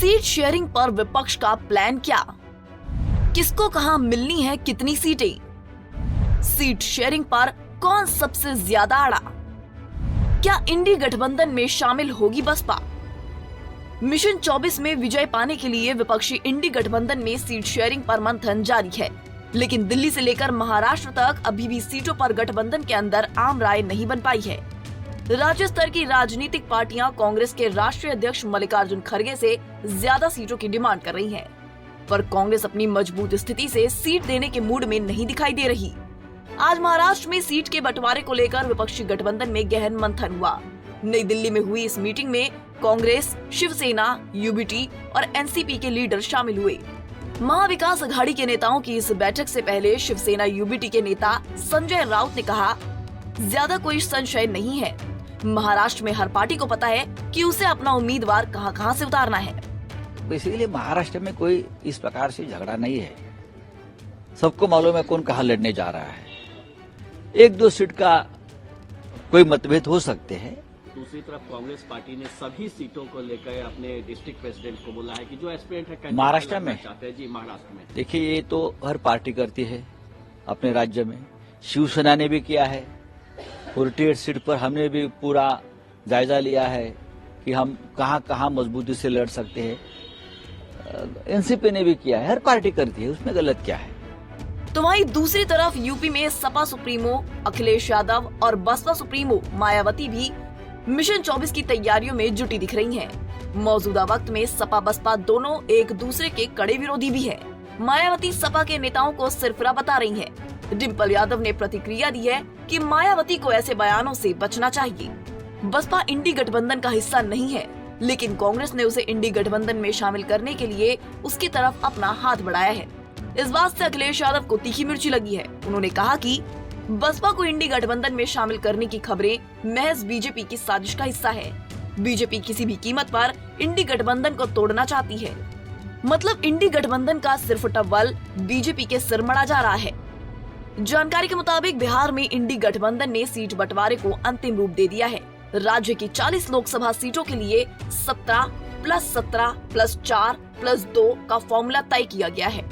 Seat sharing पर विपक्ष का प्लान क्या? किसको कहां मिलनी है कितनी सीटें? सीट शेयरिंग पर कौन सबसे ज्यादा अड़ा? क्या इंडी गठबंधन में शामिल होगी बसपा? मिशन 24 में विजय पाने के लिए विपक्षी इंडी गठबंधन में सीट शेयरिंग पर मंथन जारी है, लेकिन दिल्ली से लेकर महाराष्ट्र तक अभी भी सीटों पर गठबंधन के अंदर आम राय नहीं बन पाई है। राज्य स्तर की राजनीतिक पार्टियां कांग्रेस के राष्ट्रीय अध्यक्ष मल्लिकार्जुन खड़गे से ज्यादा सीटों की डिमांड कर रही हैं, पर कांग्रेस अपनी मजबूत स्थिति से सीट देने के मूड में नहीं दिखाई दे रही। आज महाराष्ट्र में सीट के बंटवारे को लेकर विपक्षी गठबंधन में गहन मंथन हुआ। नई दिल्ली में हुई इस मीटिंग में कांग्रेस, शिवसेना, यूबीटी और एनसीपी के लीडर शामिल हुए। महाविकास अघाड़ी के नेताओं की इस बैठक से पहले शिवसेना यूबीटी के नेता संजय राउत ने कहा, ज्यादा कोई संशय नहीं है, महाराष्ट्र में हर पार्टी को पता है कि उसे अपना उम्मीदवार कहां से उतारना है। इसीलिए महाराष्ट्र में कोई इस प्रकार से झगड़ा नहीं है। सबको मालूम है कौन कहां लड़ने जा रहा है। एक दो सीट का कोई मतभेद हो सकते हैं। दूसरी तरफ कांग्रेस पार्टी ने सभी सीटों को लेकर अपने डिस्ट्रिक्ट प्रेसिडेंट को बोला है कि जो एस्पिरेंट है महाराष्ट्र में चाहते हैं जी। महाराष्ट्र में देखिए, ये तो हर पार्टी करती है अपने राज्य में। शिवसेना ने भी किया है। 48 सीट पर हमने भी पूरा जायजा लिया है कि हम कहां मजबूती से लड़ सकते हैं। एनसीपी ने भी किया है, हर पार्टी करती है, उसमें गलत क्या है। तो वहीं दूसरी तरफ यूपी में सपा सुप्रीमो अखिलेश यादव और बसपा सुप्रीमो मायावती भी मिशन 24 की तैयारियों में जुटी दिख रही हैं। मौजूदा वक्त में सपा बसपा दोनों एक दूसरे के कड़े विरोधी भी हैं। मायावती सपा के नेताओं को सिरफिरा बता रही हैं। डिम्पल यादव ने प्रतिक्रिया दी है कि मायावती को ऐसे बयानों से बचना चाहिए। बसपा इंडी गठबंधन का हिस्सा नहीं है, लेकिन कांग्रेस ने उसे इंडी गठबंधन में शामिल करने के लिए उसकी तरफ अपना हाथ बढ़ाया है। इस बात से अखिलेश यादव को तीखी मिर्ची लगी है। उन्होंने कहा कि बसपा को इंडी गठबंधन में शामिल करने की खबरें महज बीजेपी की साजिश का हिस्सा है। बीजेपी किसी भी कीमत पर इंडी गठबंधन को तोड़ना चाहती है। मतलब इंडी गठबंधन का सिर्फ टव्वल बीजेपी के सिर मड़ा जा रहा है। जानकारी के मुताबिक बिहार में इंडी गठबंधन ने सीट बंटवारे को अंतिम रूप दे दिया है। राज्य की 40 लोकसभा सीटों के लिए 17 + 17 + 4 + 2 का फॉर्मूला तय किया गया है।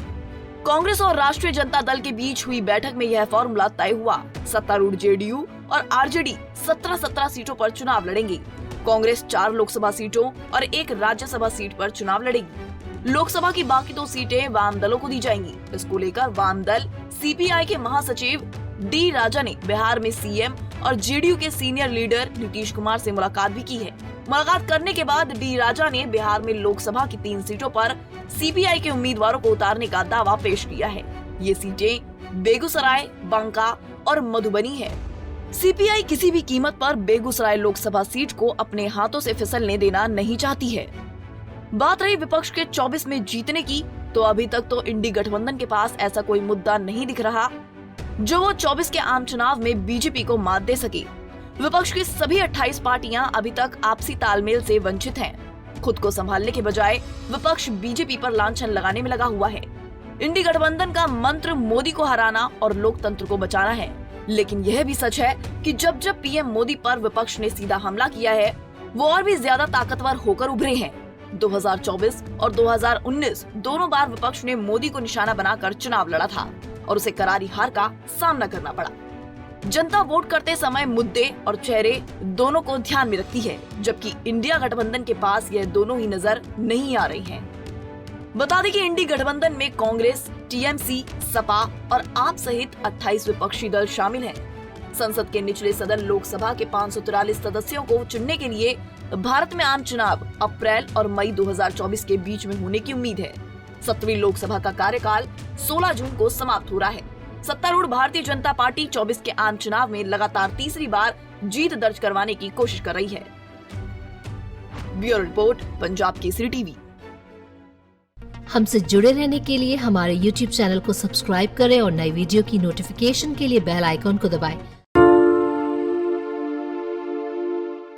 कांग्रेस और राष्ट्रीय जनता दल के बीच हुई बैठक में यह फॉर्मूला तय हुआ। सत्तारूढ़ जेडीयू और आरजेडी 17 सीटों पर चुनाव लड़ेंगी। कांग्रेस 4 लोकसभा सीटों और 1 राज्यसभा सीट पर चुनाव लड़ेगी। लोकसभा की बाकी 2 सीटें वाम दलों को दी जाएंगी। इसको लेकर वाम दल सीपीआई के महासचिव डी राजा ने बिहार में सीएम और जेडीयू के सीनियर लीडर नीतीश कुमार से मुलाकात भी की है। मुलाकात करने के बाद डी राजा ने बिहार में लोकसभा की 3 सीटों पर सीपीआई के उम्मीदवारों को उतारने का दावा पेश किया है। ये सीटें बेगूसराय, बांका और मधुबनी है। सीपीआई किसी भी कीमत पर बेगूसराय लोकसभा सीट को अपने हाथों से फिसलने देना नहीं चाहती है। बात रही विपक्ष के 24 में जीतने की, तो अभी तक तो इंडी गठबंधन के पास ऐसा कोई मुद्दा नहीं दिख रहा जो वो 24 के आम चुनाव में बीजेपी को मात दे सके। विपक्ष की सभी 28 पार्टियां अभी तक आपसी तालमेल से वंचित हैं। खुद को संभालने के बजाय विपक्ष बीजेपी पर लांछन लगाने में लगा हुआ है। इंडी गठबंधन का मंत्र मोदी को हराना और लोकतंत्र को बचाना है, लेकिन यह भी सच है कि जब जब पीएम मोदी पर विपक्ष ने सीधा हमला किया है, वो और भी ज्यादा ताकतवर होकर उभरे हैं। 2024 और 2019 दोनों बार विपक्ष ने मोदी को निशाना बनाकर चुनाव लड़ा था और उसे करारी हार का सामना करना पड़ा। जनता वोट करते समय मुद्दे और चेहरे दोनों को ध्यान में रखती है, जबकि इंडिया गठबंधन के पास यह दोनों ही नजर नहीं आ रही हैं। बता दें कि इंडी गठबंधन में कांग्रेस, टीएमसी, सपा और आप सहित 28 विपक्षी दल शामिल हैं। संसद के निचले सदन लोकसभा के 543 सदस्यों को चुनने के लिए भारत में आम चुनाव अप्रैल और मई 2024 के बीच में होने की उम्मीद है। 7वीं लोकसभा का कार्यकाल 16 जून को समाप्त हो रहा है। सत्तारूढ़ भारतीय जनता पार्टी 24 के आम चुनाव में लगातार तीसरी बार जीत दर्ज करवाने की कोशिश कर रही है। Bureau report, Punjab Kesari TV. हमसे जुड़े रहने के लिए हमारे YouTube चैनल को सब्सक्राइब करें और नई वीडियो की नोटिफिकेशन के लिए बेल आइकॉन को दबाएं।